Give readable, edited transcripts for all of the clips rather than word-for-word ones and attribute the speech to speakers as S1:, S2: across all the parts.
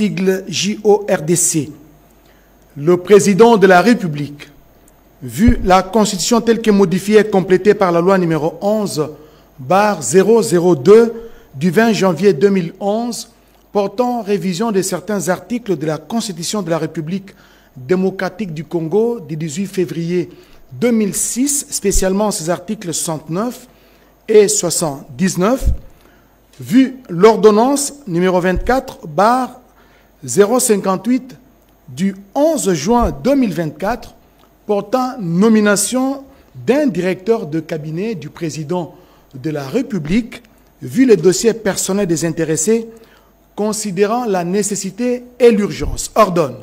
S1: sigle JORDC. Le président de la République, vu la Constitution telle que modifiée et complétée par la loi numéro 11/002 du 20 janvier 2011, portant révision de certains articles de la Constitution de la République démocratique du Congo du 18 février 2006, spécialement ces articles 69 et 79, vu l'ordonnance numéro 24/058 du 11 juin 2024 portant nomination d'un directeur de cabinet du président de la République, vu les dossiers personnels des intéressés, considérant la nécessité et l'urgence, ordonne.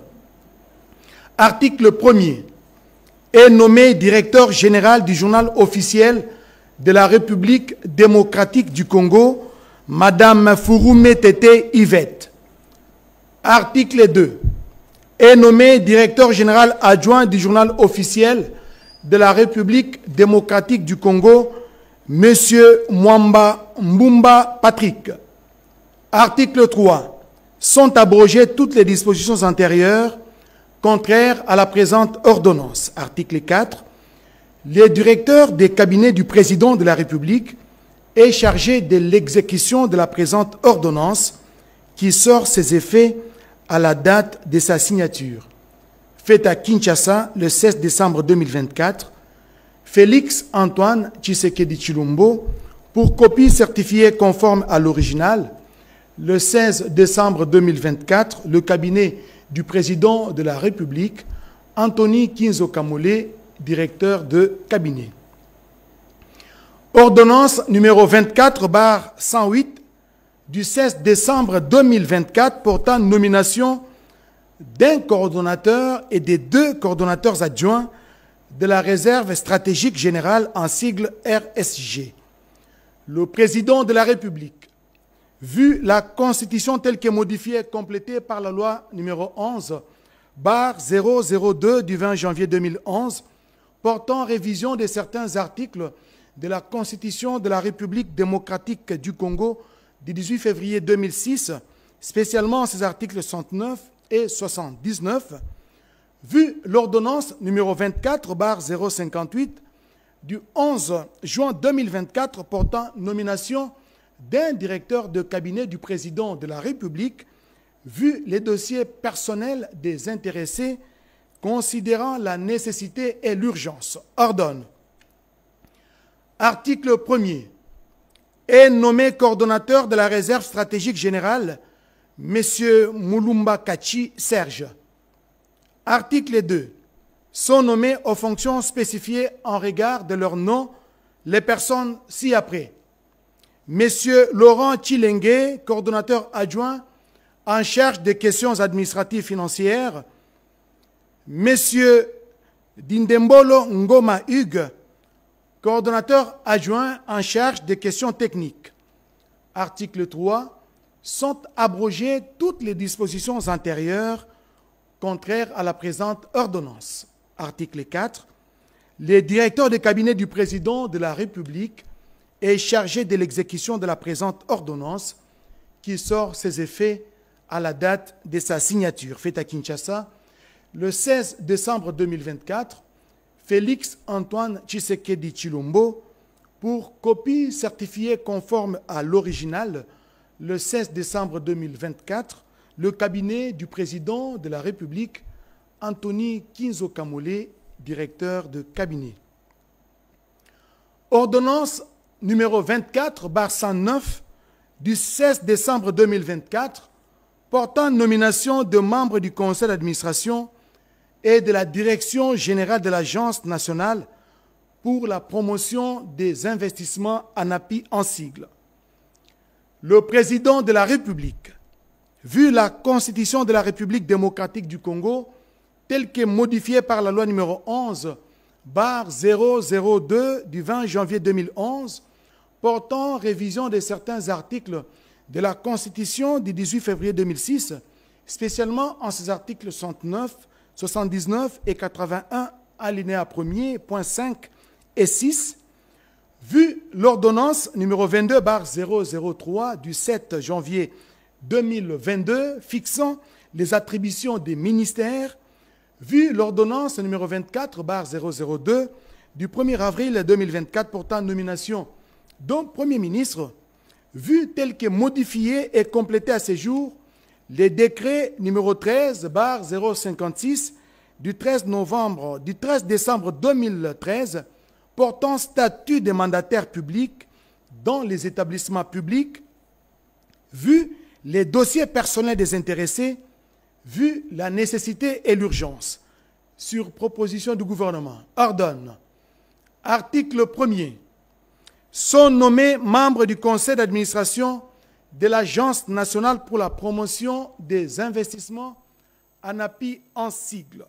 S1: Article 1er. Est nommé directeur général du journal officiel de la République démocratique du Congo, Madame Fouroumé Tété Yvette. Article 2. Est nommé directeur général adjoint du journal officiel de la République démocratique du Congo, Monsieur Mwamba Mbumba Patrick. Article 3. Sont abrogées toutes les dispositions antérieures contraires à la présente ordonnance. Article 4. Le directeur des cabinets du président de la République est chargé de l'exécution de la présente ordonnance qui sort ses effets à la date de sa signature. Faite à Kinshasa le 16 décembre 2024, Félix Antoine Tshisekedi Tshilombo, pour copie certifiée conforme à l'original, le 16 décembre 2024, le cabinet du président de la République, Anthony Kinzo Kamole, directeur de cabinet. Ordonnance numéro 24/108 du 16 décembre 2024 portant nomination d'un coordonnateur et des 2 coordonnateurs adjoints de la réserve stratégique générale en sigle RSG. Le président de la République, vu la Constitution telle que modifiée et complétée par la loi numéro 11/002 du 20 janvier 2011, portant révision de certains articles de la Constitution de la République démocratique du Congo du 18 février 2006, spécialement ces articles 69 et 79, vu l'ordonnance numéro 24/058 du 11 juin 2024 portant nomination d'un directeur de cabinet du président de la République, vu les dossiers personnels des intéressés, considérant la nécessité et l'urgence, ordonne. Article 1er. Est nommé coordonnateur de la réserve stratégique générale, M. Moulumba Kachi Serge. Article 2. Sont nommés aux fonctions spécifiées en regard de leur nom les personnes ci-après. M. Laurent Tchilengue, coordonnateur adjoint en charge des questions administratives financières. M. Dindembolo Ngoma Hugues, coordonnateur adjoint en charge des questions techniques. Article 3. Sont abrogées toutes les dispositions antérieures contraires à la présente ordonnance. Article 4. Le directeur de cabinet du président de la République est chargé de l'exécution de la présente ordonnance qui sort ses effets à la date de sa signature. Faite à Kinshasa le 16 décembre 2024, Félix Antoine Tshisekedi Tshilombo, pour copie certifiée conforme à l'original, le 16 décembre 2024, le cabinet du président de la République, Anthony Kinzo Kamole, directeur de cabinet. Ordonnance numéro 24/109 du 16 décembre 2024, portant nomination de membres du conseil d'administration et de la direction générale de l'Agence nationale pour la promotion des investissements ANAPI en sigle. Le président de la République, vu la Constitution de la République démocratique du Congo, telle que modifiée par la loi numéro 11/002 du 20 janvier 2011, portant révision de certains articles de la Constitution du 18 février 2006, spécialement en ses articles 69, 79 et 81, alinéa 1er, point 5 et 6, vu l'ordonnance numéro 22/003 du 7 janvier 2022 fixant les attributions des ministères, vu l'ordonnance numéro 24/002 du 1er avril 2024 portant nomination d'un Premier ministre, vu tel que modifié et complété à ce jour les décrets numéro 13/056 du 13 décembre 2013 portant statut des mandataires publics dans les établissements publics, vu les dossiers personnels des intéressés, vu la nécessité et l'urgence, sur proposition du gouvernement, ordonne, article 1er, sont nommés membres du conseil d'administration de l'Agence nationale pour la promotion des investissements, ANAPI en sigle,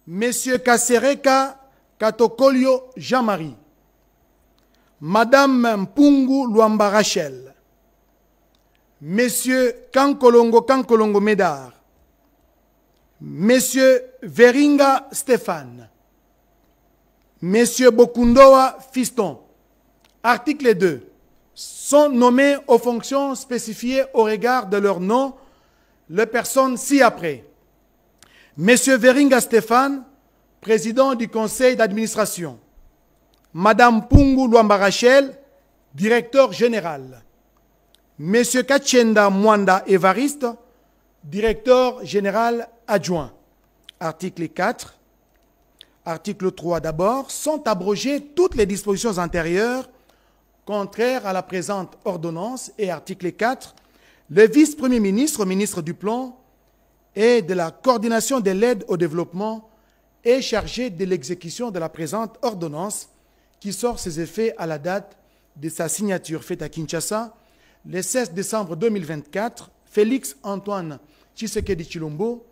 S1: M. Kasereka Katokolio Jean-Marie, Madame Mpungu Luamba Rachel, M. Kankolongo Médard, M. Veringa Stéphane, M. Bokundoa Fiston. Article 2. Sont nommés aux fonctions spécifiées au regard de leur nom les personnes ci-après. M. Veringa Stéphane, président du conseil d'administration. Madame Mpungu Luamba Rachel, directeur général. M. Kachenda Mwanda Évariste, directeur général adjoint. Article 4. Article 3 d'abord. Sont abrogées toutes les dispositions antérieures contraires à la présente ordonnance. Et article 4. Le vice-premier ministre, ministre du Plan et de la coordination de l'aide au développement est chargé de l'exécution de la présente ordonnance qui sort ses effets à la date de sa signature faite à Kinshasa le 16 décembre 2024. Félix Antoine Tshisekedi Tshilombo,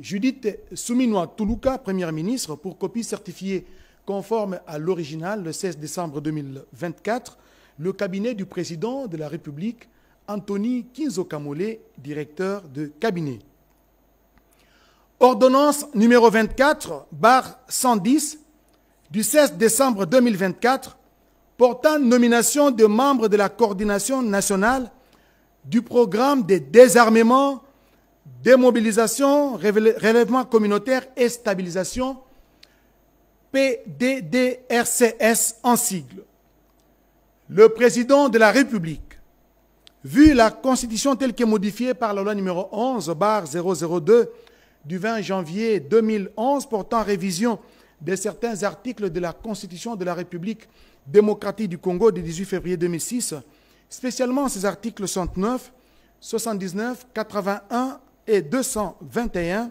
S1: Judith Suminwa Tuluka, première ministre, pour copie certifiée conforme à l'original le 16 décembre 2024, le cabinet du président de la République, Anthony Kinzo Kamole, directeur de cabinet. Ordonnance numéro 24/110 du 16 décembre 2024 portant nomination de membres de la coordination nationale du programme de désarmement, démobilisation, relèvement communautaire et stabilisation, PDDRCS en sigle. Le président de la République, vu la Constitution telle que modifiée par la loi numéro 11/002 du 20 janvier 2011 portant révision de certains articles de la Constitution de la République démocratique du Congo du 18 février 2006, spécialement ces articles 69, 79, 81 et 221,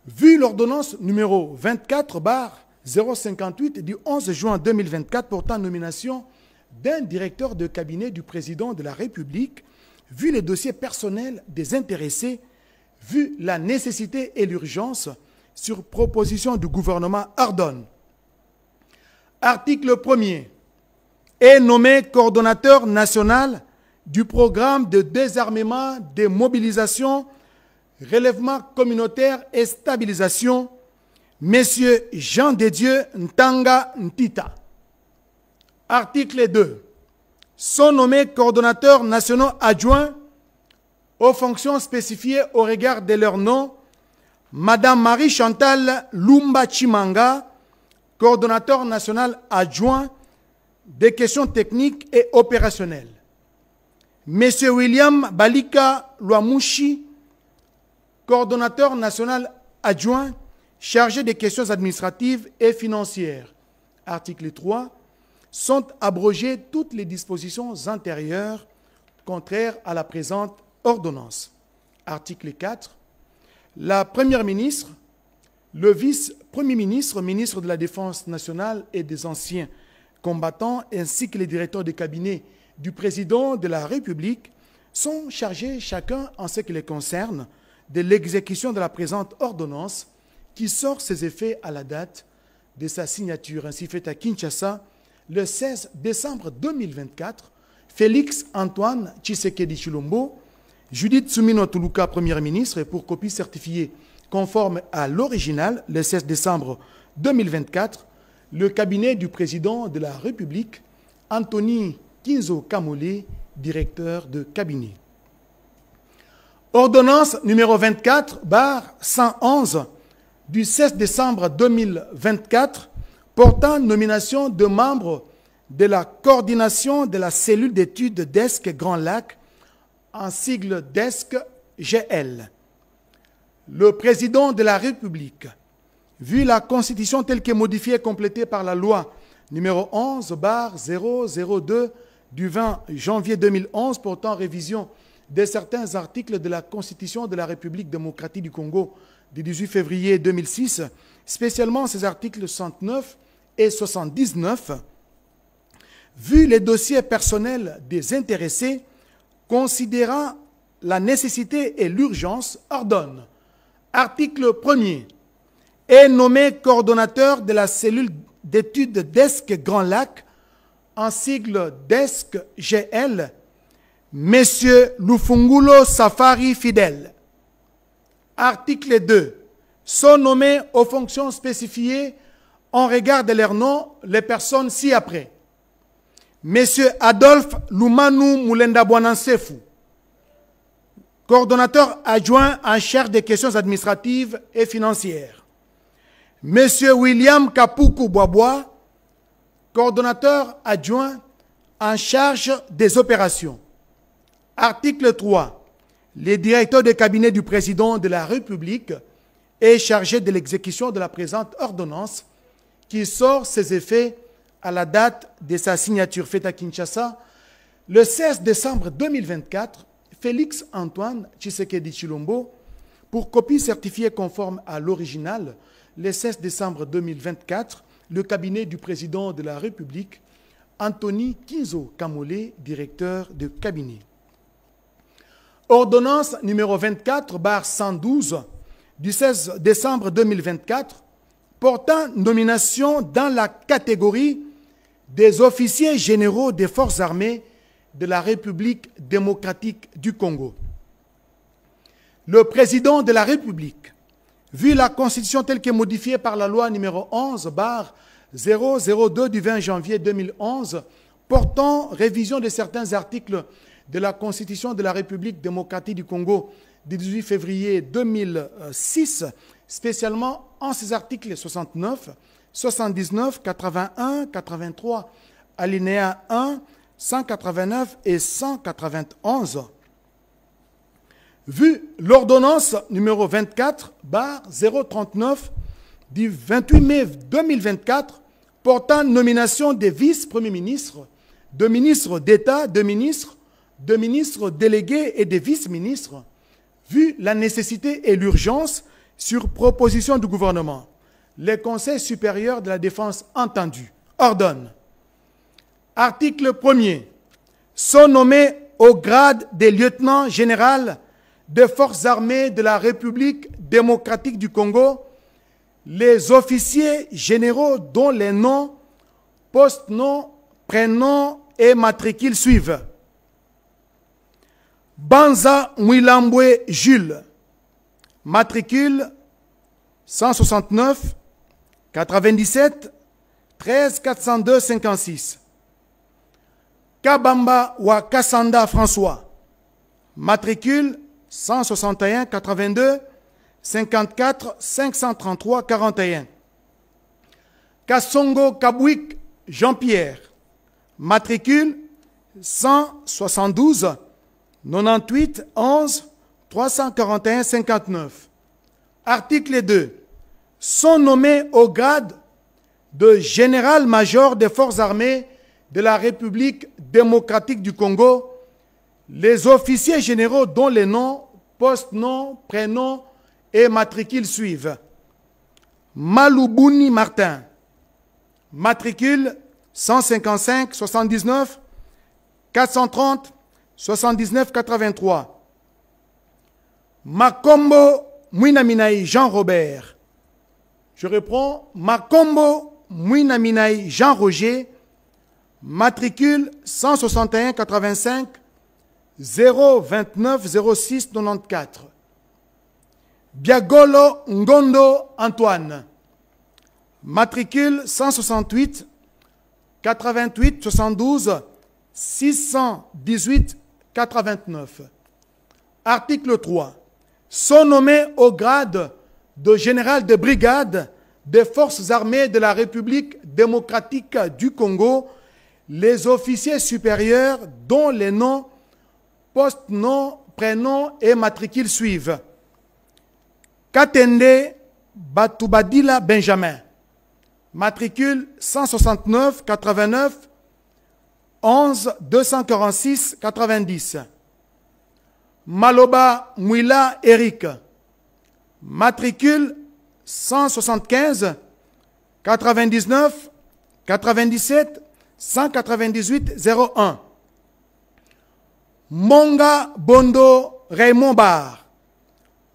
S1: vu l'ordonnance numéro 24/058 du 11 juin 2024 portant nomination d'un directeur de cabinet du président de la République, vu les dossiers personnels des intéressés, vu la nécessité et l'urgence, sur proposition du gouvernement, ordonne. Article 1er. Est nommé coordonnateur national du programme de désarmement, démobilisation, relèvement communautaire et stabilisation, M. Jean de Dieu Ntanga Ntita. Article 2. Sont nommés coordonnateurs nationaux adjoints aux fonctions spécifiées au regard de leur nom, Madame Marie-Chantal Lumba Chimanga, coordonnateur national adjoint des questions techniques et opérationnelles. Monsieur William Balika Luamushi, coordonnateur national adjoint chargé des questions administratives et financières. Article 3. Sont abrogées toutes les dispositions antérieures contraires à la présente ordonnance. Article 4. La Première ministre, le vice-premier ministre, ministre de la Défense nationale et des anciens combattants, ainsi que les directeurs de cabinet du président de la République sont chargés chacun en ce qui les concerne de l'exécution de la présente ordonnance qui sort ses effets à la date de sa signature ainsi faite à Kinshasa le 16 décembre 2024. Félix Antoine Tshisekedi Tshilombo, Judith Suminwa Tuluka, première ministre, et pour copie certifiée conforme à l'original le 16 décembre 2024, le cabinet du président de la République, Anthony Kinzo Kamole, directeur de cabinet. Ordonnance numéro 24/111 du 16 décembre 2024 portant nomination de membres de la coordination de la cellule d'études DESC Grand Lac, en sigle DESC-GL. Le président de la République, vu la Constitution telle que modifiée et complétée par la loi numéro 11/002 du 20 janvier 2011 portant révision de certains articles de la Constitution de la République démocratique du Congo du 18 février 2006, spécialement ces articles 69 et 79, vu les dossiers personnels des intéressés, considérant la nécessité et l'urgence, ordonne, article 1er, est nommé coordonnateur de la cellule d'études DESC Grand Lac, en sigle DESC-GL, M. Lufungulo Safari Fidèle. Article 2. Sont nommés aux fonctions spécifiées en regard de leur nom les personnes ci-après. M. Adolphe Lumanu Mulenda Bouanansefu, coordonnateur adjoint en charge des questions administratives et financières. M. William Kapuku Boaboa, coordonnateur adjoint en charge des opérations. Article 3. Le directeur de cabinet du président de la République est chargé de l'exécution de la présente ordonnance qui sort ses effets à la date de sa signature faite à Kinshasa le 16 décembre 2024, Félix Antoine Tshisekedi Tshilombo, pour copie certifiée conforme à l'original, le 16 décembre 2024, le cabinet du président de la République, Anthony Kinzo Kamole, directeur de cabinet. Ordonnance numéro 24/112 du 16 décembre 2024 portant nomination dans la catégorie des officiers généraux des forces armées de la République démocratique du Congo. Le président de la République, vu la Constitution telle que modifiée par la loi numéro 11/002 du 20 janvier 2011 portant révision de certains articles de la Constitution de la République démocratique du Congo du 18 février 2006, spécialement en ses articles 69, 79, 81, 83, alinéa 1, 189 et 191. Vu l'ordonnance numéro 24/039 du 28 mai 2024 portant nomination des vice-premiers ministres, de ministres d'État, de ministres délégués et des vice-ministres, vu la nécessité et l'urgence sur proposition du gouvernement, le Conseil supérieur de la défense entendu ordonne. Article 1er. Sont nommés au grade des lieutenants généraux des forces armées de la République démocratique du Congo les officiers généraux dont les noms, post-noms, prénoms et matricules suivent. Banza Mwilambwe Jules, matricule 169 97 13 402 56. Kabamba Wakasanda François, matricule 161 82 54 533 41. Kassongo Kabouik Jean-Pierre, matricule 172 98 11 341 59. Article 2. Sont nommés au grade de général-major des forces armées de la République démocratique du Congo les officiers généraux dont les noms, post-noms, prénoms et matricules suivent. Maloubuni Martin, matricule 155 79 430 79 83. Makombo Mouinaminaï Jean-Robert. Je reprends. Makombo Mouinaminaï Jean-Roger, matricule 161 85 029 06 94. Biagolo Ngondo Antoine, matricule 168 88 72 618 89. Article 3. Sont nommés au grade de général de brigade des forces armées de la République démocratique du Congo les officiers supérieurs dont les noms, post-noms, prénoms et matricules suivent. Katende Batubadila Benjamin, matricule 169 89 11 246 90. Maloba Mouila Eric, matricule 175 99 97 198 01. Monga Bondo Raymond Bar,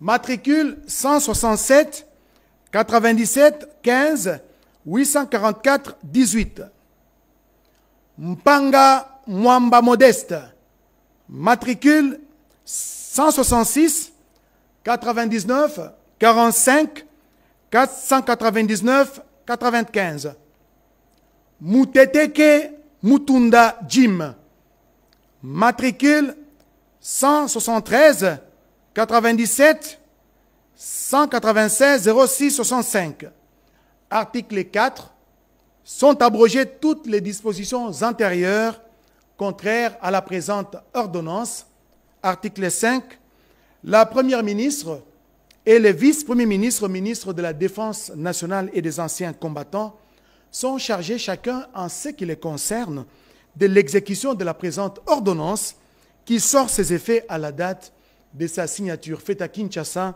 S1: matricule 167 97 15 844 18. Mpanga Mwamba Modeste, matricule 166 99 45 499 95. Muteteke Mutunda Jim, matricule 173 97 196 06 65. Article 4. Sont abrogées toutes les dispositions antérieures contraires à la présente ordonnance. Article 5. La Première ministre et les vice-premiers ministres, ministres de la Défense nationale et des anciens combattants, sont chargés chacun en ce qui les concerne de l'exécution de la présente ordonnance qui sort ses effets à la date de sa signature faite à Kinshasa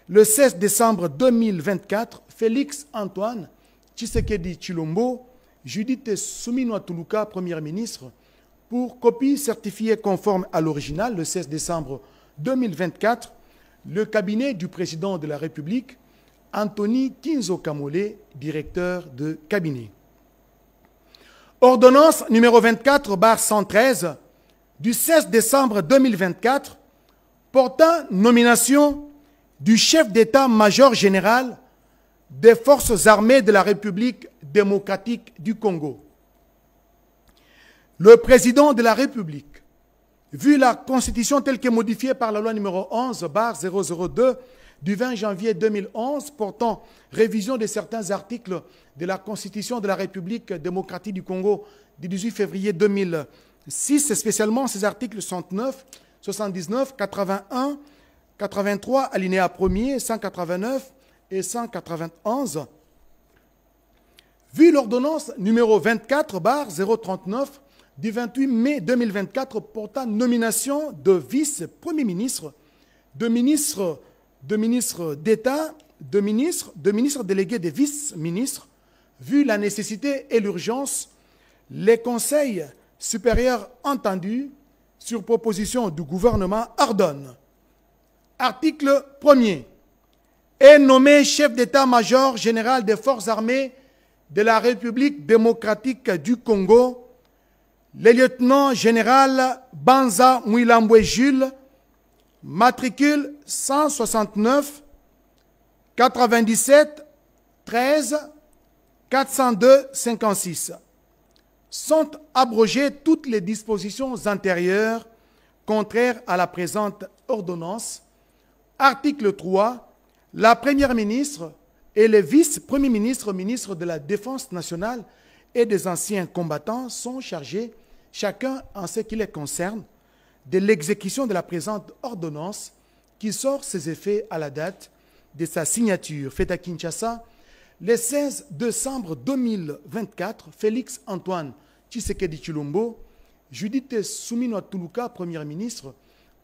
S1: le 16 décembre 2024. Félix Antoine Tshisekedi Tshilombo, Judith Suminwa Tuluka, Première ministre, pour copie certifiée conforme à l'original le 16 décembre 2024, le cabinet du président de la République, Anthony Kinzo Kamole, directeur de cabinet. Ordonnance numéro 24/113 du 16 décembre 2024 portant nomination du chef d'état-major général des forces armées de la République démocratique du Congo. Le président de la République, vu la Constitution telle que modifiée par la loi numéro 11/002 du 20 janvier 2011 portant révision de certains articles de la Constitution de la République démocratique du Congo du 18 février 2006, spécialement ces articles 69, 79, 81, 83, alinéa 1er, 189 et 191. Vu l'ordonnance numéro 24/039 du 28 mai 2024 portant nomination de vice-premier ministre, de ministre d'État, de ministre délégué des vice-ministres, vu la nécessité et l'urgence, les conseils supérieurs entendus, sur proposition du gouvernement, ordonnent. Article 1er. Est nommé chef d'état-major général des forces armées de la République démocratique du Congo, le lieutenant général Banza Mouilambwe Jules, matricule 169 97 13 402 56. Sont abrogées toutes les dispositions antérieures contraires à la présente ordonnance. Article 3. La Première ministre et les vice-premiers ministres, ministres de la Défense nationale et des anciens combattants sont chargés, chacun en ce qui les concerne, de l'exécution de la présente ordonnance qui sort ses effets à la date de sa signature faite à Kinshasa le 16 décembre 2024. Félix Antoine Tshisekedi Tshilombo, Judith Suminwa Tuluka, Première ministre,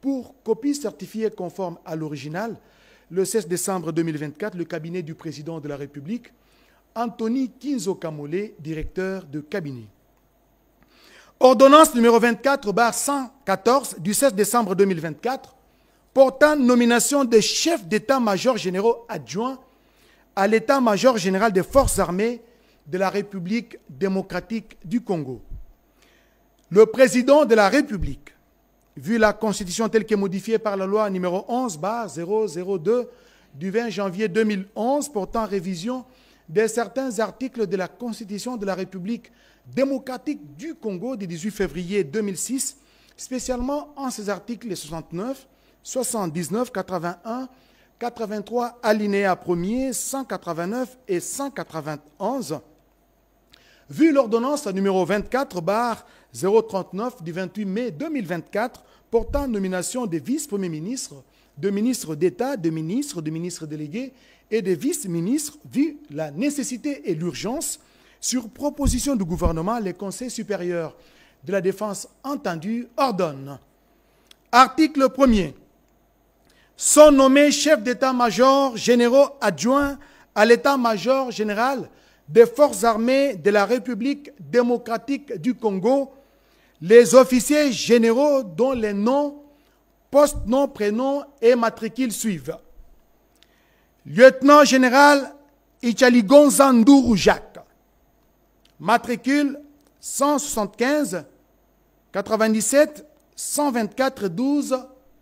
S1: pour copie certifiée conforme à l'original le 16 décembre 2024, le cabinet du président de la République, Anthony Kinzo Kamole, directeur de cabinet. Ordonnance numéro 24/114 du 16 décembre 2024 portant nomination des chefs d'état-major généraux adjoints à l'état-major général des forces armées de la République démocratique du Congo. Le président de la République, vu la Constitution telle que modifiée par la loi numéro 11/002 du 20 janvier 2011 portant révision de certains articles de la Constitution de la République démocratique du Congo du 18 février 2006, spécialement en ces articles 69, 79, 81, 83, alinéa 1er, 189 et 191, vu l'ordonnance numéro 24/039 du 28 mai 2024 portant nomination des vice-premiers ministres, de ministres d'État, de ministres délégués et de vice-ministres, vu la nécessité et l'urgence, sur proposition du gouvernement, les conseils supérieurs de la défense entendus ordonnent. Article 1er. Sont nommés chefs d'état-major généraux adjoints à l'état-major général des forces armées de la République démocratique du Congo, les officiers généraux dont les noms, postes, noms, prénoms et matricules suivent. Lieutenant général Ichaligonza Ndourou Jacques, matricule 175 97 124 12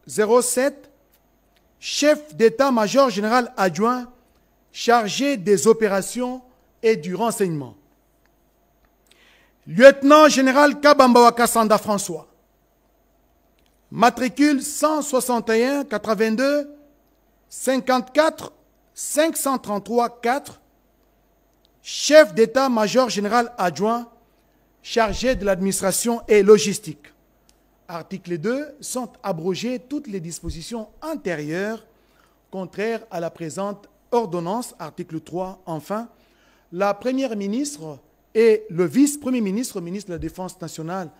S1: 07, chef d'état-major général adjoint chargé des opérations et du renseignement. Lieutenant général Kabamba Kassanda François, matricule 161 82 54 533 4, chef d'état-major général adjoint chargé de l'administration et logistique. Article 2. Sont abrogées toutes les dispositions antérieures contraires à la présente ordonnance. Article 3. Enfin, la première ministre et le vice-premier ministre, ministre de la Défense nationale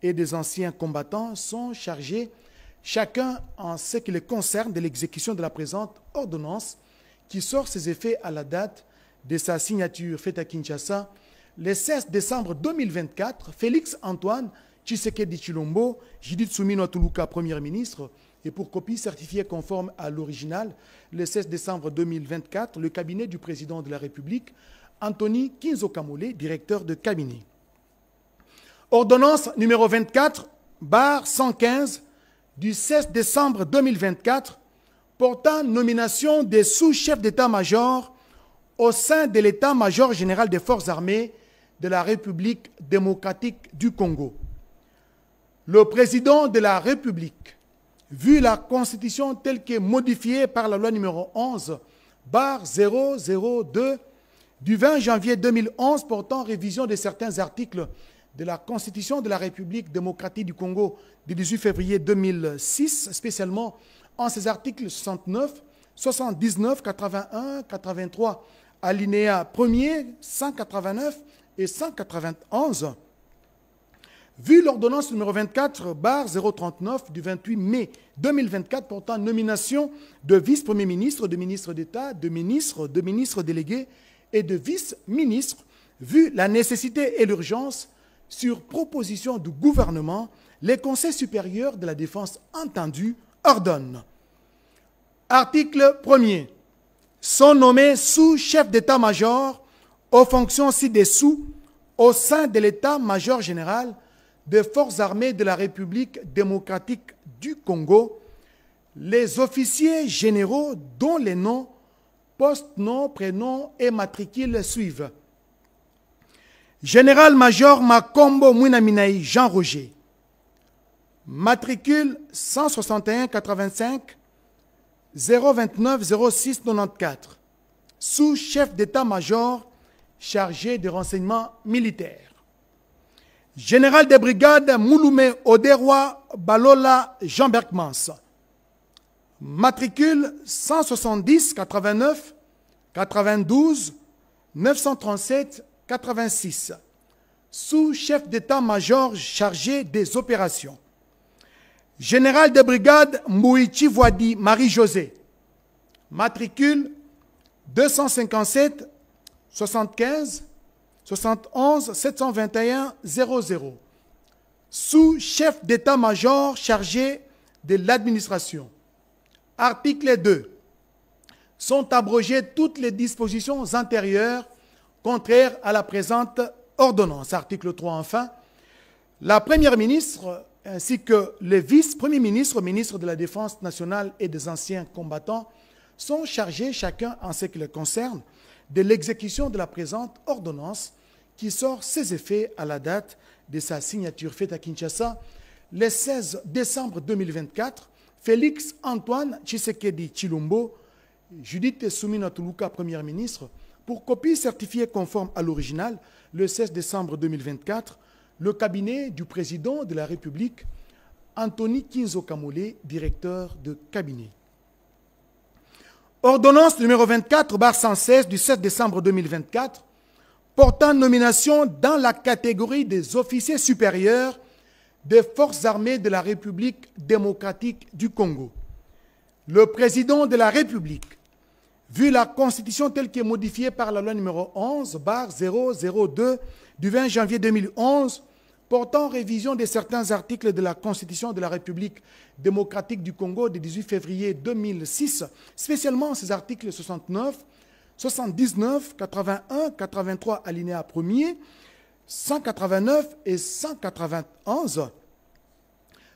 S1: et des anciens combattants, sont chargés, chacun en ce qui les concerne, de l'exécution de la présente ordonnance qui sort ses effets à la date de sa signature faite à Kinshasa le 16 décembre 2024. Félix Antoine Tshisekedi Tshilombo, Judith Suminwa Tuluka, Premier ministre, et pour copie certifiée conforme à l'original, le 16 décembre 2024, le cabinet du président de la République, Anthony Kinzo Kamole, directeur de cabinet. Ordonnance numéro 24/115 du 16 décembre 2024 portant nomination des sous-chefs d'état-major au sein de l'état-major général des forces armées de la République démocratique du Congo. Le président de la République, vu la Constitution telle que modifiée par la loi numéro 11/002 du 20 janvier 2011 portant révision de certains articles de la Constitution de la République démocratique du Congo du 18 février 2006, spécialement en ses articles 69, 79, 81, 83, alinéa 1er, 189 et 191, vu l'ordonnance numéro 24/039 du 28 mai 2024 portant nomination de vice-premier ministre, de ministre d'État, de ministres délégués et de vice-ministres, vu la nécessité et l'urgence, sur proposition du gouvernement, les conseils supérieurs de la défense entendus ordonnent. Article 1er. Sont nommés sous-chefs d'état-major aux fonctions ci-dessous au sein de l'état-major général des forces armées de la République démocratique du Congo, les officiers généraux dont les noms, postes, noms, prénoms et matricules suivent. Général-major Makombo Mouinaminaï Jean-Roger, matricule 161 85 029 06 94, sous-chef d'état-major chargé des renseignements militaires. Général des brigades Mouloumé Oderwa Balola Jean Berkmans, matricule 170 89 92 937 86, sous-chef d'état-major chargé des opérations. Général de brigade Mouichi Voadi Marie-Josée, matricule 257 75 71 721 00, sous-chef d'état-major chargé de l'administration. Article 2. Sont abrogées toutes les dispositions antérieures contraires à la présente ordonnance. Article 3 enfin. La première ministre ainsi que les vice-premiers ministres, ministres de la Défense nationale et des anciens combattants sont chargés, chacun en ce qui les concerne, de l'exécution de la présente ordonnance qui sort ses effets à la date de sa signature faite à Kinshasa le 16 décembre 2024, Félix Antoine Tshisekedi Tshilombo, Judith Soumina Tuluka, Première ministre, pour copie certifiée conforme à l'original, le 16 décembre 2024, le cabinet du président de la République, Anthony Kinzo Kamole, directeur de cabinet. Ordonnance numéro 24/116 du 7 décembre 2024, portant nomination dans la catégorie des officiers supérieurs des forces armées de la République démocratique du Congo. Le président de la République, vu la Constitution telle qu'elle est modifiée par la loi numéro 11/002 du 20 janvier 2011, portant révision de certains articles de la Constitution de la République démocratique du Congo du 18 février 2006, spécialement ces articles 69, 79, 81, 83 alinéa 1er, 189 et 191,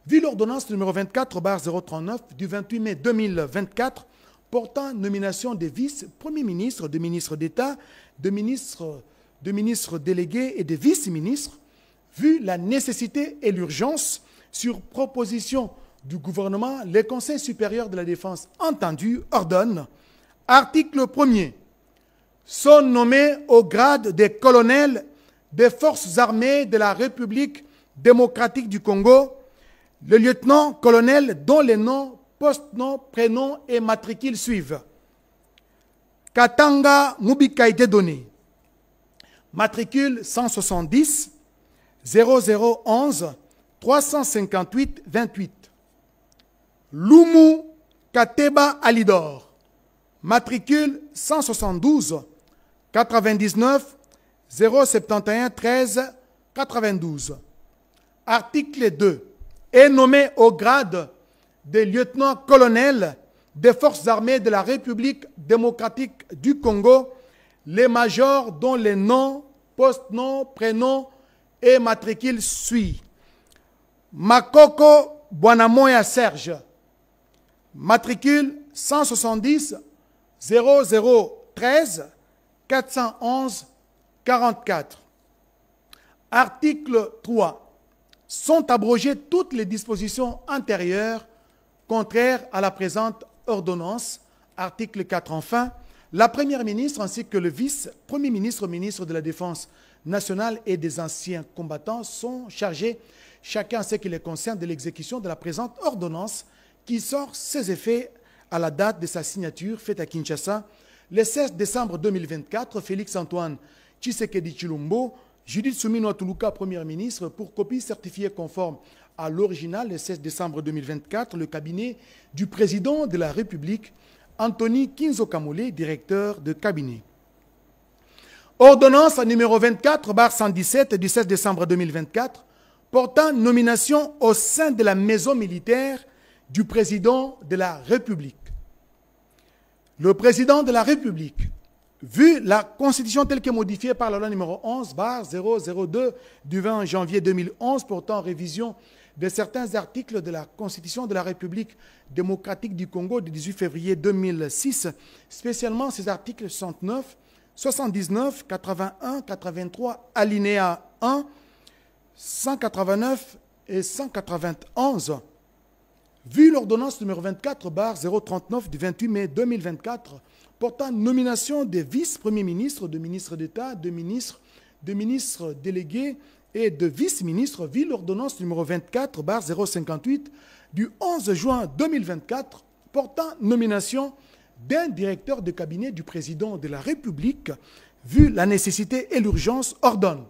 S1: vu l'ordonnance numéro 24/039 du 28 mai 2024 portant nomination des vice-premiers ministres, de ministres d'État, de ministres délégués et de vice-ministres, vu la nécessité et l'urgence, sur proposition du gouvernement, le Conseil supérieur de la défense entendu ordonne, article 1er, sont nommés au grade des colonels des forces armées de la République démocratique du Congo, le lieutenant-colonel dont les noms, post-noms, prénoms et matricules suivent. Katanga Mubika a été donné. Matricule 170 0011 358 28. Lumu Kateba Alidor. Matricule 172 99 071 13 92. Article 2. Est nommé au grade de lieutenant-colonel des forces armées de la République démocratique du Congo, les majors dont les noms, post-noms, prénoms et matricules suivent. Makoko Bwanamoya Serge, matricule 170 0013 411 44. Article 3. Sont abrogées toutes les dispositions antérieures contraires à la présente ordonnance. Article 4. Enfin, la Première ministre ainsi que le vice-premier ministre, ministre de la Défense nationale et des anciens combattants sont chargés, chacun en ce qui les concerne, de l'exécution de la présente ordonnance qui sort ses effets à la date de sa signature faite à Kinshasa le 16 décembre 2024. Félix Antoine Tshisekedi Tshilombo, Judith Soumina Tuluka, Première ministre, pour copie certifiée conforme à l'original le 16 décembre 2024, le cabinet du président de la République, Anthony Kinzo Kamole, directeur de cabinet. Ordonnance numéro 24/117 du 16 décembre 2024, portant nomination au sein de la maison militaire du président de la République. Le président de la République, vu la Constitution telle que modifiée par la loi numéro 11/002 du 20 janvier 2011 portant révision de certains articles de la Constitution de la République démocratique du Congo du 18 février 2006, spécialement ces articles 69, 79, 81, 83, alinéa 1, 189 et 191, vu l'ordonnance numéro 24/039 du 28 mai 2024 portant nomination des vice-premiers ministres, de ministres d'État, de ministres délégués et de vice-ministres, vu l'ordonnance numéro 24/058 du 11 juin 2024 portant nomination d'un directeur de cabinet du président de la République, vu la nécessité et l'urgence, ordonne.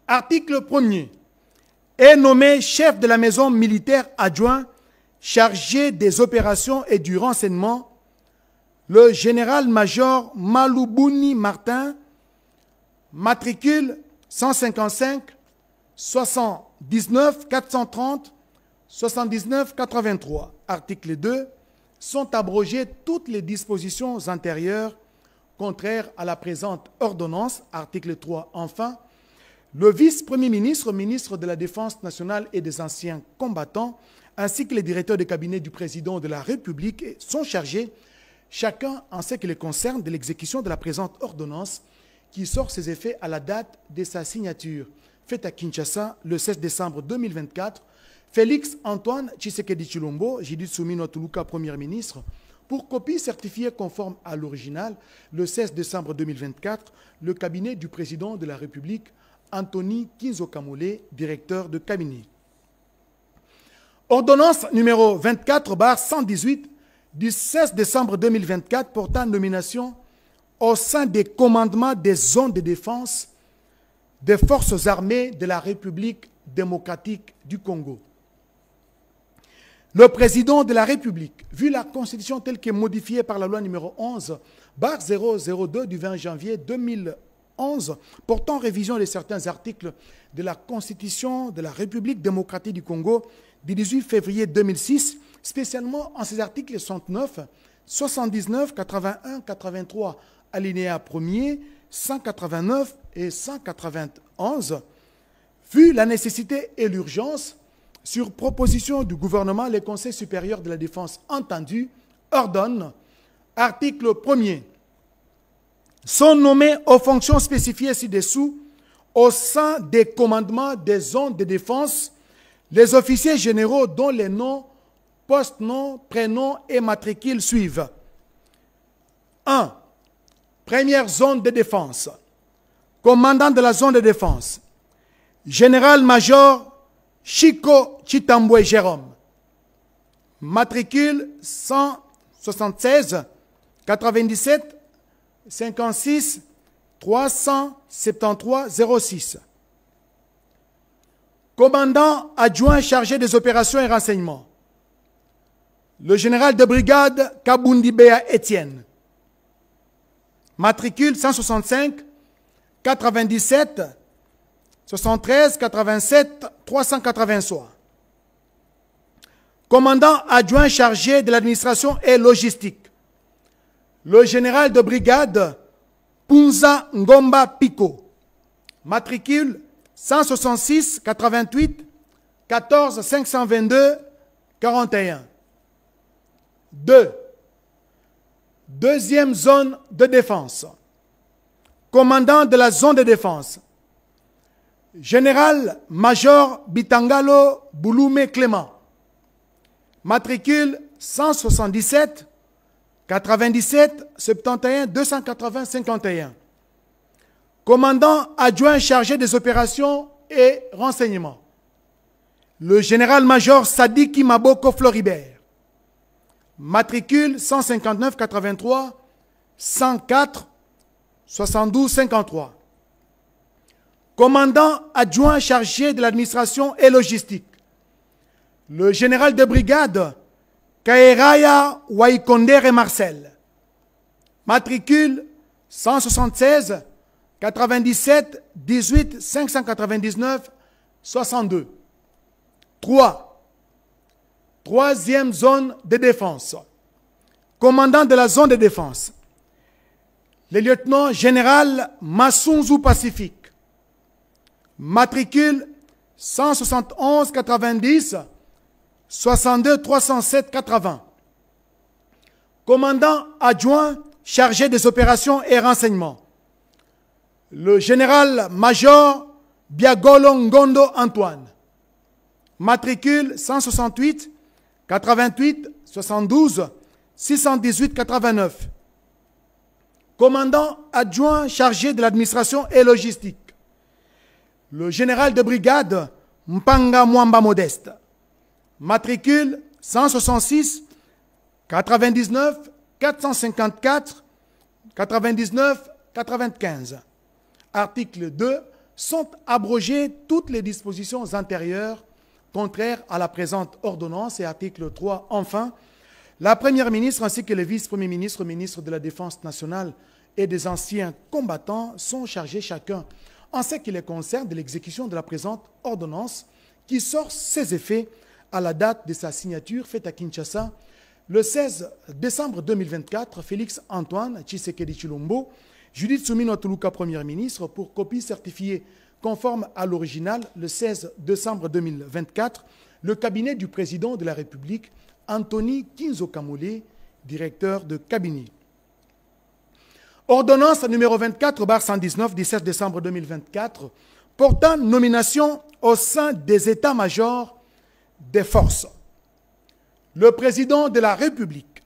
S1: Article 1er. Est nommé chef de la maison militaire adjoint chargé des opérations et du renseignement le général-major Malubuni Martin, matricule 155 79 430 79 83. Article 2. Sont abrogées toutes les dispositions antérieures contraires à la présente ordonnance. Article 3. Enfin, le vice-premier ministre, ministre de la Défense nationale et des anciens combattants, ainsi que les directeurs de cabinet du président de la République sont chargés, chacun en ce qui les concerne, de l'exécution de la présente ordonnance qui sort ses effets à la date de sa signature, faite à Kinshasa le 16 décembre 2024. Félix Antoine Tshisekedi Tshilombo, Judith Suminwa Tuluka, Premier ministre, pour copie certifiée conforme à l'original, le 16 décembre 2024, le cabinet du président de la République, Anthony Kinzo Kamole, directeur de cabinet. Ordonnance numéro 24/118 du 16 décembre 2024 portant nomination au sein des commandements des zones de défense des forces armées de la République démocratique du Congo. Le président de la République, vu la Constitution telle qu'elle est modifiée par la loi numéro 11/002 du 20 janvier 2011, portant révision de certains articles de la Constitution de la République démocratique du Congo du 18 février 2006, spécialement en ces articles 69, 79, 81, 83, alinéa 1er, 189 et 191, vu la nécessité et l'urgence, sur proposition du gouvernement, le Conseil supérieur de la défense entendu ordonne, article 1er, sont nommés aux fonctions spécifiées ci-dessous au sein des commandements des zones de défense les officiers généraux dont les noms, post-noms, prénoms et matricules suivent. 1. Première zone de défense. Commandant de la zone de défense. Général-major Chico Chitambwe Jérôme. Matricule 176 97 56 373 06. Commandant adjoint chargé des opérations et renseignements. Le général de brigade Kabundi Bea Étienne. Matricule 165 97 73 87 383. Commandant adjoint chargé de l'administration et logistique. Le général de brigade Punza Ngomba Pico. Matricule 166 88 14 522 41. 2. Deuxième zone de défense. Commandant de la zone de défense. Général-major Bitangalo Bouloumé Clément. Matricule 177 97 71 280 51. Commandant adjoint chargé des opérations et renseignements. Le général-major Sadiki Maboko Floribert. Matricule 159 83 104 72 53. Commandant adjoint chargé de l'administration et logistique. Le général de brigade Kaeraya Waikondere Marcel. Matricule 176 97 18 599 62. 3. Troisième zone de défense. Commandant de la zone de défense. Le lieutenant général Massunzu Pacifique. Matricule 171 90 62 307 80. Commandant adjoint chargé des opérations et renseignements. Le général-major Biagolo Ngondo Antoine. Matricule 168 88 72 618 89. Commandant adjoint chargé de l'administration et logistique. Le général de brigade Mpanga Mwamba Modeste. Matricule 166 99 454 99 95. Article 2. Sont abrogées toutes les dispositions antérieures contraires à la présente ordonnance. Et article 3. Enfin, la première ministre ainsi que le vice-premier ministre, ministre de la Défense nationale et des anciens combattants sont chargés chacun en ce qui les concerne de l'exécution de la présente ordonnance qui sort ses effets à la date de sa signature faite à Kinshasa le 16 décembre 2024. Félix Antoine Tshisekedi Tshilombo, Judith Suminwa Tuluka, Premier ministre, pour copie certifiée conforme à l'original le 16 décembre 2024, le cabinet du président de la République, Anthony Kinzo Kamole, directeur de cabinet. Ordonnance numéro 24/119 du 16 décembre 2024 portant nomination au sein des états-majors des forces. Le président de la République,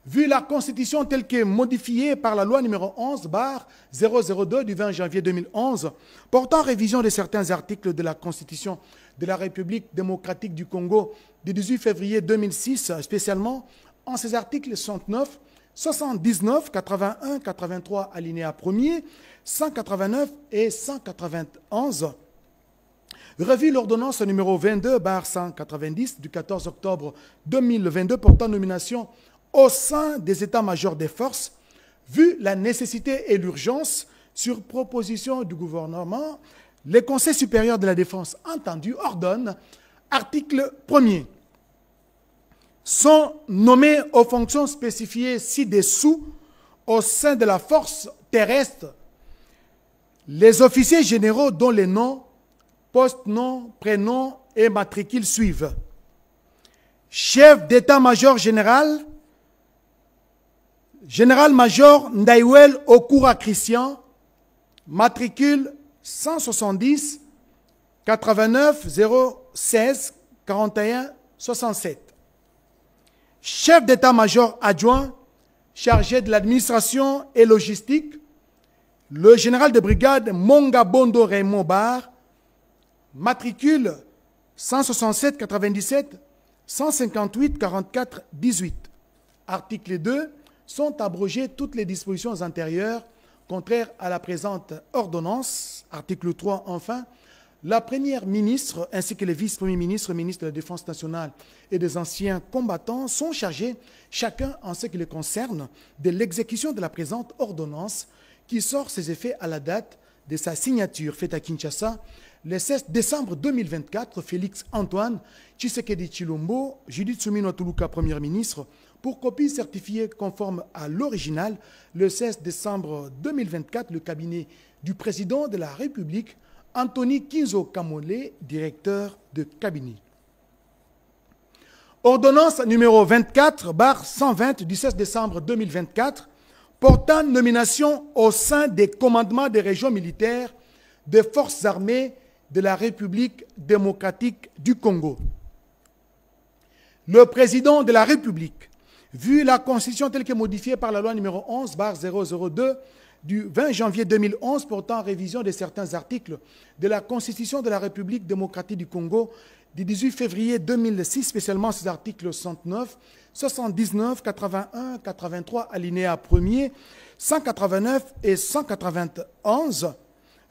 S1: vu la Constitution telle que modifiée par la loi numéro 11/002 du 20 janvier 2011, portant révision de certains articles de la Constitution de la République démocratique du Congo du 18 février 2006, spécialement en ses articles 69, 79, 81, 83 alinéa 1er, 189 et 191, revu l'ordonnance numéro 22/190 du 14 octobre 2022 portant nomination au sein des états-majors des forces, vu la nécessité et l'urgence, sur proposition du gouvernement, le Conseil supérieur de la défense entendu ordonne, article 1er, sont nommés aux fonctions spécifiées ci-dessous au sein de la force terrestre les officiers généraux dont les noms, post-noms, prénoms et matricules suivent. Chef d'état-major général, général-major Ndaiwel Okura Christian, matricule 170 89 016 41 67. Chef d'état-major adjoint chargé de l'administration et logistique, le général de brigade Monga Bondo Raymond Bar, matricule 167 97 158 44 18. Article 2. Sont abrogées toutes les dispositions antérieures contraires à la présente ordonnance. Article 3. Enfin, la première ministre ainsi que les vice-premiers ministres, ministres de la Défense nationale et des anciens combattants sont chargés, chacun en ce qui les concerne, de l'exécution de la présente ordonnance qui sort ses effets à la date de sa signature faite à Kinshasa le 16 décembre 2024. Félix Antoine Tshisekedi Tshilombo, Judith Suminwa Tuluka, Premier ministre, pour copie certifiée conforme à l'original, le 16 décembre 2024, le cabinet du président de la République, Anthony Kinzo Kamole, directeur de cabinet. Ordonnance numéro 24/120 du 16 décembre 2024, portant nomination au sein des commandements des régions militaires des forces armées de la République démocratique du Congo. Le président de la République, vu la Constitution telle que modifiée par la loi numéro 11/002 du 20 janvier 2011 portant révision de certains articles de la Constitution de la République démocratique du Congo du 18 février 2006, spécialement ces articles 69, 79, 81, 83, alinéa 1er, 189 et 191,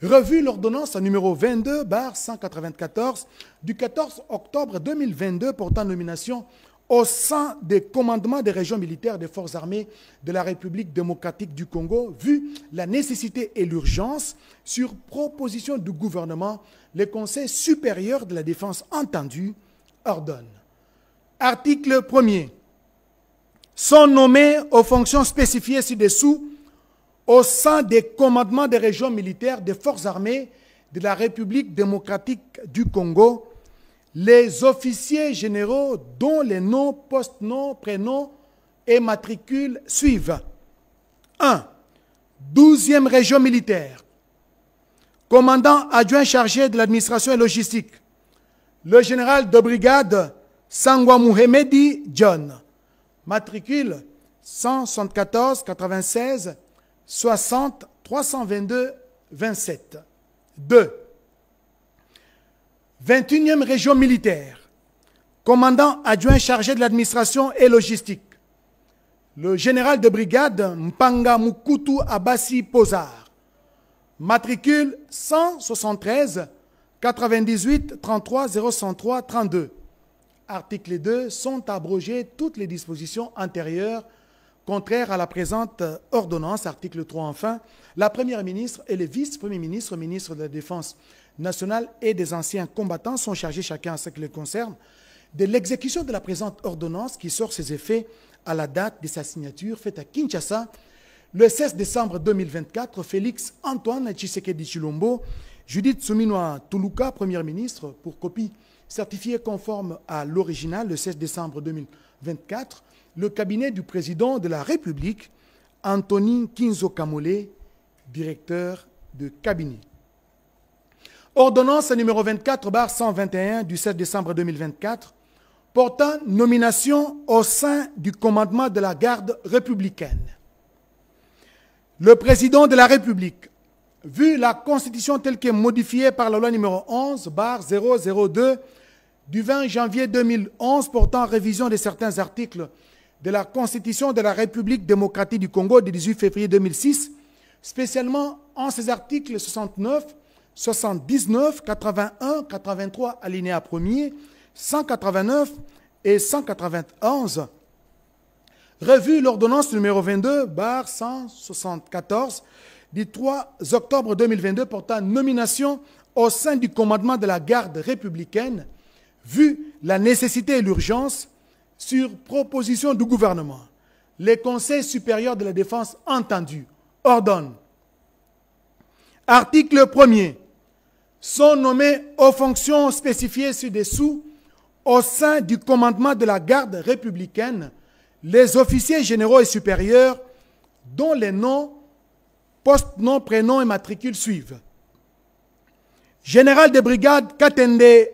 S1: revu l'ordonnance numéro 22/194 du 14 octobre 2022 portant nomination au sein des commandements des régions militaires des forces armées de la République démocratique du Congo, vu la nécessité et l'urgence, sur proposition du gouvernement, le Conseil supérieur de la défense entendu ordonne. Article 1er. Sont nommés aux fonctions spécifiées ci-dessous au sein des commandements des régions militaires des forces armées de la République démocratique du Congo, les officiers généraux dont les noms, post-noms, prénoms et matricules suivent. 1. 12e région militaire. Commandant adjoint chargé de l'administration et logistique, le général de brigade Sangwa Muhemedi John, matricule 174 96 60 322 27. 2. 21e région militaire. Commandant adjoint chargé de l'administration et logistique, le général de brigade Mpanga Mukutu Abassi Pozar, matricule 173 98 33 003 32. Article 2. Sont abrogées toutes les dispositions antérieures contraires à la présente ordonnance. Article 3. Enfin, la première ministre et les vice-premiers ministres, ministres de la Défense nationale et des anciens combattants sont chargés, chacun en ce qui les concerne, de l'exécution de la présente ordonnance qui sort ses effets à la date de sa signature faite à Kinshasa le 16 décembre 2024. Félix Antoine Tshisekedi Tshilombo, Judith Suminwa Tuluka, Premier ministre, pour copie certifiée conforme à l'original le 16 décembre 2024, le cabinet du président de la République, Anthony Kinzo Kamole, directeur de cabinet. Ordonnance numéro 24/121 du 7 décembre 2024 portant nomination au sein du commandement de la garde républicaine. Le président de la République, vu la Constitution telle qu'elle est modifiée par la loi numéro 11/002 du 20 janvier 2011 portant révision de certains articles de la Constitution de la République démocratique du Congo du 18 février 2006, spécialement en ses articles 69, 79, 81, 83, alinéa 1er, 189 et 191, revu l'ordonnance numéro 22/174 du 3 octobre 2022 portant nomination au sein du commandement de la garde républicaine, vu la nécessité et l'urgence, sur proposition du gouvernement, les conseils supérieurs de la défense entendus ordonnent. Article 1er. Sont nommés aux fonctions spécifiées ci-dessous au sein du commandement de la garde républicaine les officiers généraux et supérieurs dont les noms, postes, noms, prénoms et matricules suivent. Général de brigade Katende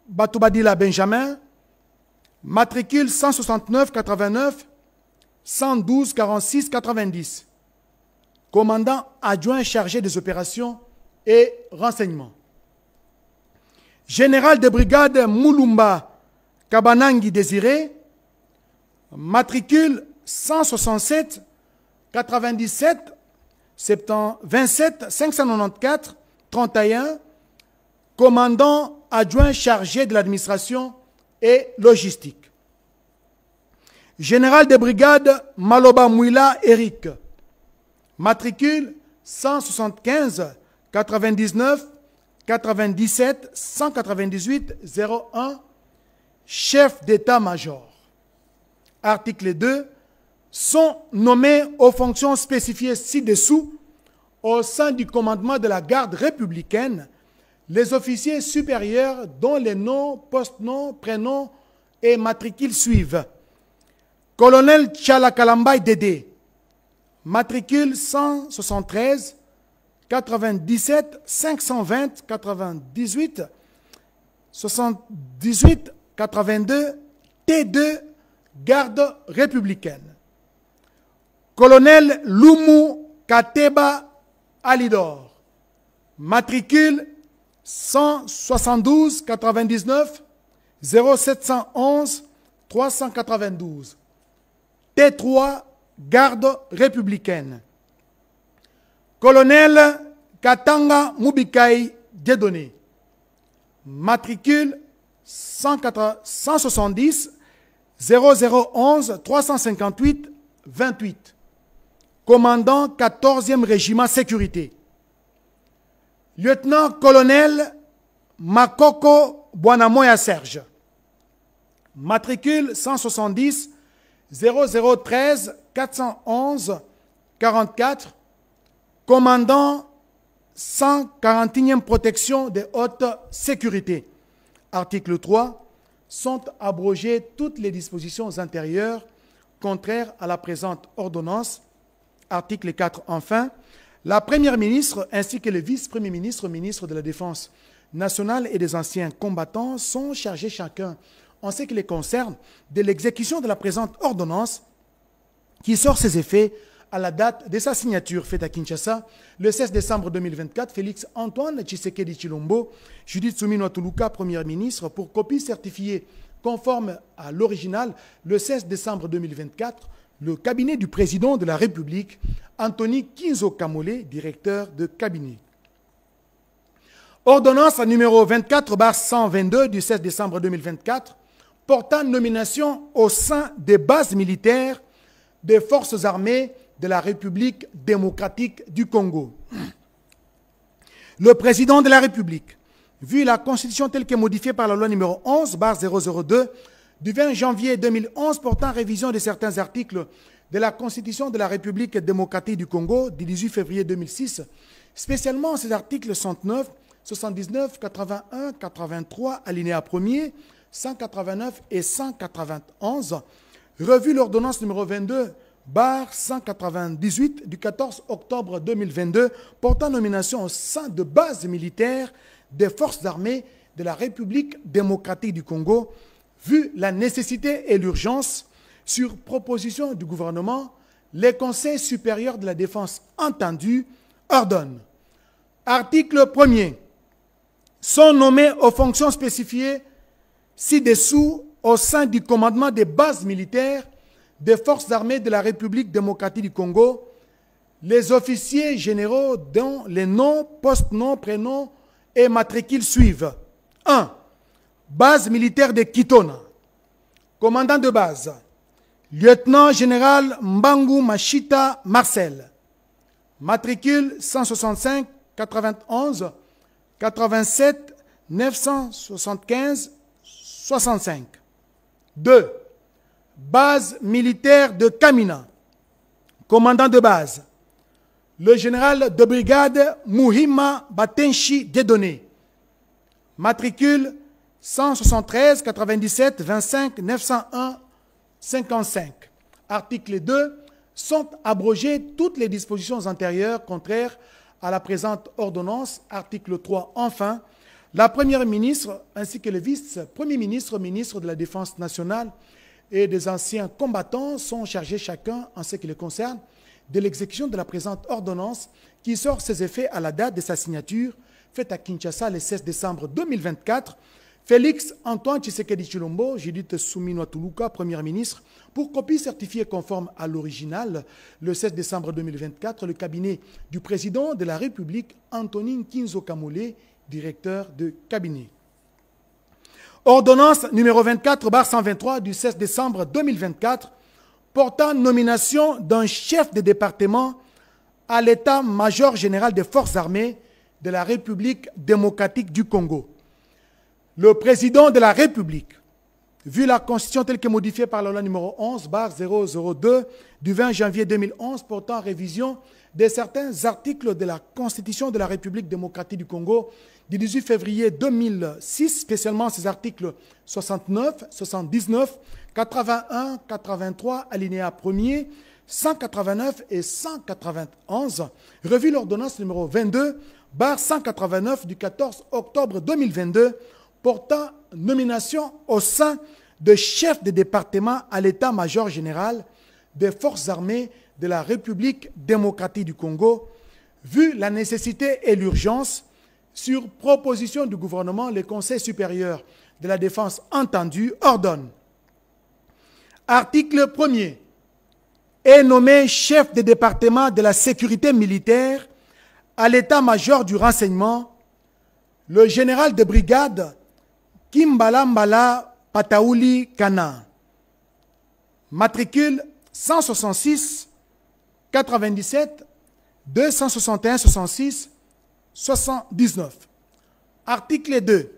S1: Batoubadila Benjamin, matricule 169 89 112 46 90. Commandant adjoint chargé des opérations et renseignements. Général de brigade Moulumba Kabanangi Désiré, matricule 167 97 27 594 31, commandant adjoint chargé de l'administration et logistique. Général de brigade Maloba Mouila Eric, matricule 175 99 97 198 01, chef d'état-major. Article 2. Sont nommés aux fonctions spécifiées ci-dessous au sein du commandement de la garde républicaine les officiers supérieurs dont les noms, post-noms, prénoms et matricules suivent. Colonel Tchalakalambay Dédé, matricule 173 97 520 98 78 82 T2 garde républicaine. Colonel Lumu Kateba Alidor, matricule 172 99 0711 392 T3 garde républicaine. Colonel Katanga Mubikai Dieudonné, matricule 170 0011 358 28, commandant 14e régiment sécurité. Lieutenant-colonel Makoko Bwanamoya Serge, matricule 170 0013 411 44, commandant 141e protection de haute sécurité. Article 3. Sont abrogées toutes les dispositions antérieures contraires à la présente ordonnance. Article 4. Enfin, la Première ministre ainsi que le vice-premier ministre, ministre de la Défense nationale et des anciens combattants sont chargés chacun, en ce qui les concerne, de l'exécution de la présente ordonnance qui sort ses effets à la date de sa signature faite à Kinshasa, le 16 décembre 2024, Félix Antoine Tshisekedi Tshilombo, Judith Suminwa Tuluka, Premier ministre, pour copie certifiée conforme à l'original, le 16 décembre 2024, le cabinet du président de la République, Anthony Kinzo Kamole, directeur de cabinet. Ordonnance numéro 24/122 du 16 décembre 2024, portant nomination au sein des bases militaires des forces armées de la République démocratique du Congo. Le président de la République, vu la Constitution telle qu'est modifiée par la loi numéro 11/002 du 20 janvier 2011 portant révision de certains articles de la Constitution de la République démocratique du Congo du 18 février 2006, spécialement ces articles 69, 79, 81, 83, alinéa 1er, 189 et 191, revu l'ordonnance numéro 22/198 du 14 octobre 2022 portant nomination au sein de bases militaires des forces armées de la République démocratique du Congo, Vu la nécessité et l'urgence, sur proposition du gouvernement, les conseils supérieurs de la défense entendus ordonnent. Article 1er. Sont nommés aux fonctions spécifiées ci-dessous au sein du commandement des bases militaires des forces armées de la République démocratique du Congo, les officiers généraux dont les noms, post-noms, prénoms et matricules suivent. 1. Base militaire de Kitona. Commandant de base, lieutenant-général Mbangu Machita Marcel. Matricule 165 91 87 975 65. 2. Base militaire de Kamina. Commandant de base, le général de brigade Muhima Batenshi Dedone. Matricule 173 97 25 901 55. Article 2. Sont abrogées toutes les dispositions antérieures contraires à la présente ordonnance. Article 3. Enfin, la Première ministre ainsi que le vice-premier ministre, ministre de la Défense nationale et des anciens combattants sont chargés chacun, en ce qui les concerne, de l'exécution de la présente ordonnance qui sort ses effets à la date de sa signature, faite à Kinshasa le 16 décembre 2024. Félix Antoine Tshisekedi Tshilombo, Judith Suminwa Tuluka, Premier ministre, pour copie certifiée conforme à l'original, le 16 décembre 2024, le cabinet du président de la République, Antonin Kinzo Kamole, directeur de cabinet. Ordonnance numéro 24/123 du 16 décembre 2024, portant nomination d'un chef de département à l'état-major général des forces armées de la République démocratique du Congo. Le président de la République, vu la Constitution telle que modifiée par la loi numéro 11/002 du 20 janvier 2011 portant révision de certains articles de la Constitution de la République démocratique du Congo du 18 février 2006, spécialement ces articles 69, 79, 81, 83, alinéa 1er, 189 et 191, revu l'ordonnance numéro 22/189 du 14 octobre 2022, portant nomination au sein de chef de département à l'état-major général des forces armées de la République démocratique du Congo, vu la nécessité et l'urgence, sur proposition du gouvernement, le Conseil supérieur de la défense entendu ordonne. Article 1er. Est nommé chef de département de la sécurité militaire à l'état-major du renseignement le général de brigade Kimbala Mbala Pataouli Kana. Matricule 166 97 261 66 79. Article 2.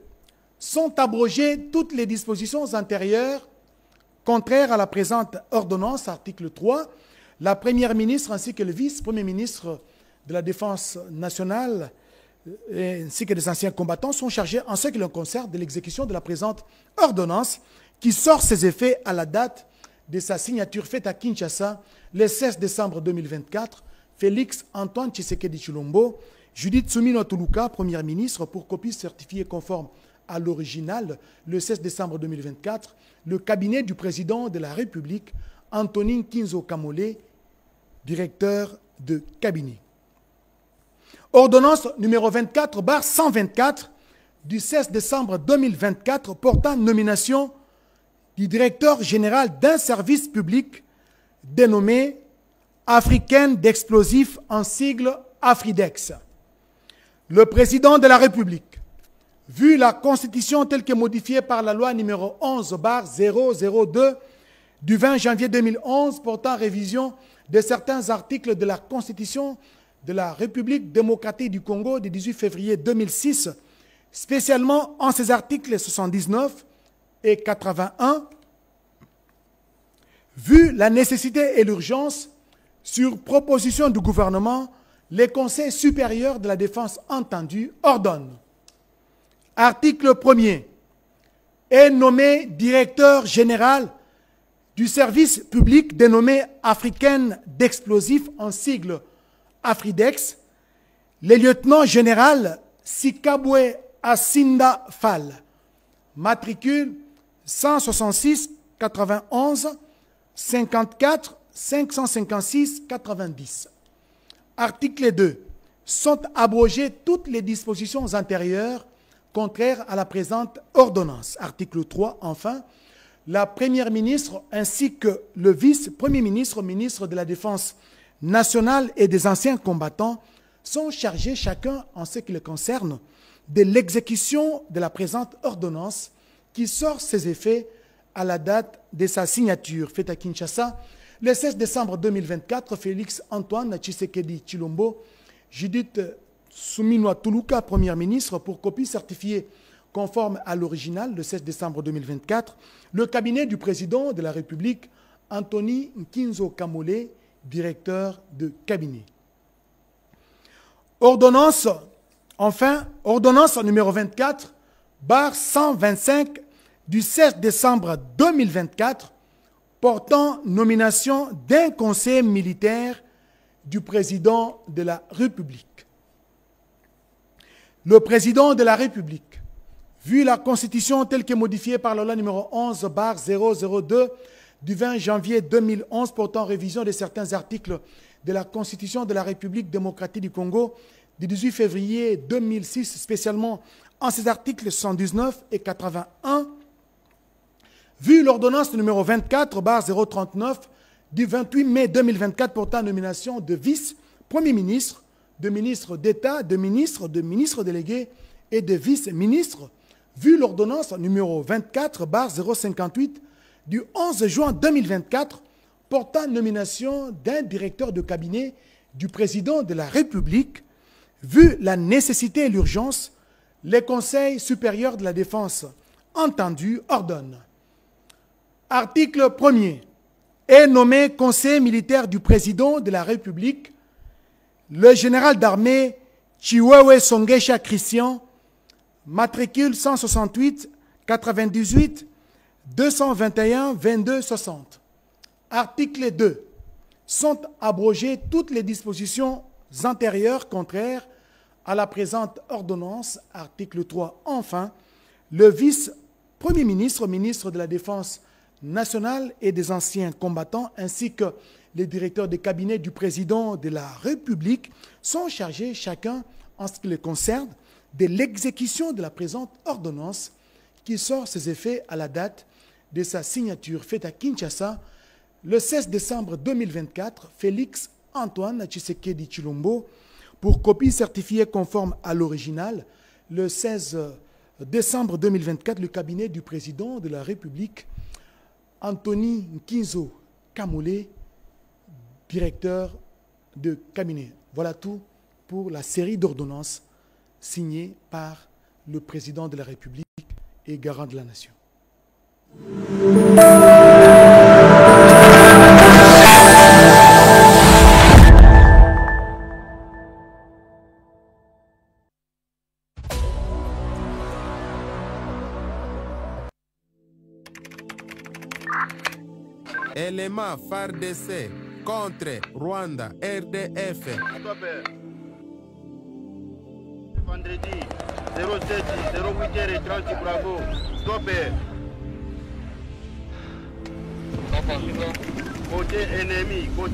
S1: Sont abrogées toutes les dispositions antérieures contraires à la présente ordonnance. Article 3. La Première ministre ainsi que le vice-premier ministre de la Défense nationale ainsi que des anciens combattants sont chargés en ce qui leur concerne de l'exécution de la présente ordonnance qui sort ses effets à la date de sa signature faite à Kinshasa le 16 décembre 2024. Félix Antoine Tshisekedi Tshilombo, Judith Suminwa Tuluka, Premier ministre, pour copie certifiée conforme à l'original le 16 décembre 2024, le cabinet du président de la République, Antonin Kinzo Kamole, directeur de cabinet. Ordonnance numéro 24/124 du 16 décembre 2024 portant nomination du directeur général d'un service public dénommé Africaine d'explosifs en sigle Afridex. Le président de la République, vu la Constitution telle que modifiée par la loi numéro 11/002 du 20 janvier 2011 portant révision de certains articles de la Constitution de la République démocratique du Congo du 18 février 2006, spécialement en ses articles 79 et 81, vu la nécessité et l'urgence, sur proposition du gouvernement, les conseils supérieurs de la défense entendus ordonnent. Article 1er. Est nommé directeur général du service public dénommé Africaine d'explosifs en sigle Afridex, le lieutenant général Sikabwe Asinda Fall, matricule 166 91 54 556 90. Article 2. Sont abrogées toutes les dispositions antérieures contraires à la présente ordonnance. Article 3. Enfin, la Première ministre ainsi que le vice-premier ministre, ministre de la Défense nationale et des anciens combattants sont chargés chacun en ce qui les concerne de l'exécution de la présente ordonnance qui sort ses effets à la date de sa signature faite à Kinshasa le 16 décembre 2024. Félix Antoine Tshisekedi Tshilombo, Judith Suminwa Tuluka, Première ministre, pour copie certifiée conforme à l'original le 16 décembre 2024. Le cabinet du président de la République, Anthony Nkinzo Kamole, directeur de cabinet. Ordonnance, enfin, ordonnance numéro 24, barre 125 du 16 décembre 2024, portant nomination d'un conseiller militaire du président de la République. Le président de la République, vu la Constitution telle que modifiée par la loi numéro 11/002 du 20 janvier 2011 portant révision de certains articles de la Constitution de la République démocratique du Congo du 18 février 2006, spécialement en ses articles 119 et 81, vu l'ordonnance numéro 24/039 du 28 mai 2024 portant nomination de vice-premier ministre, de ministre d'État, de ministre délégué et de vice-ministre, vu l'ordonnance numéro 24/058 du 11 juin 2024 portant nomination d'un directeur de cabinet du président de la République, vu la nécessité et l'urgence, les conseils supérieurs de la défense entendus ordonnent. Article 1er. Est nommé conseiller militaire du président de la République le général d'armée Chiwewe Songesha Christian, matricule 168 98 221 22 60. Article 2. Sont abrogées toutes les dispositions antérieures contraires à la présente ordonnance. Article 3. Enfin, le vice-premier ministre, ministre de la Défense nationale et des anciens combattants, ainsi que les directeurs de cabinet du président de la République sont chargés chacun, en ce qui les concerne, de l'exécution de la présente ordonnance qui sort ses effets à la date de sa signature faite à Kinshasa le 16 décembre 2024. Félix Antoine Tshisekedi Tshilombo, pour copie certifiée conforme à l'original le 16 décembre 2024, le cabinet du président de la République, Anthony Nkinzo Kamole, directeur de cabinet. Voilà tout pour la série d'ordonnances signées par le président de la République et garant de la nation.
S2: Élément FARDC contre Rwanda, RDF.
S3: Vendredi 07-08h30, bravo. Stopper. Côté ennemi, côté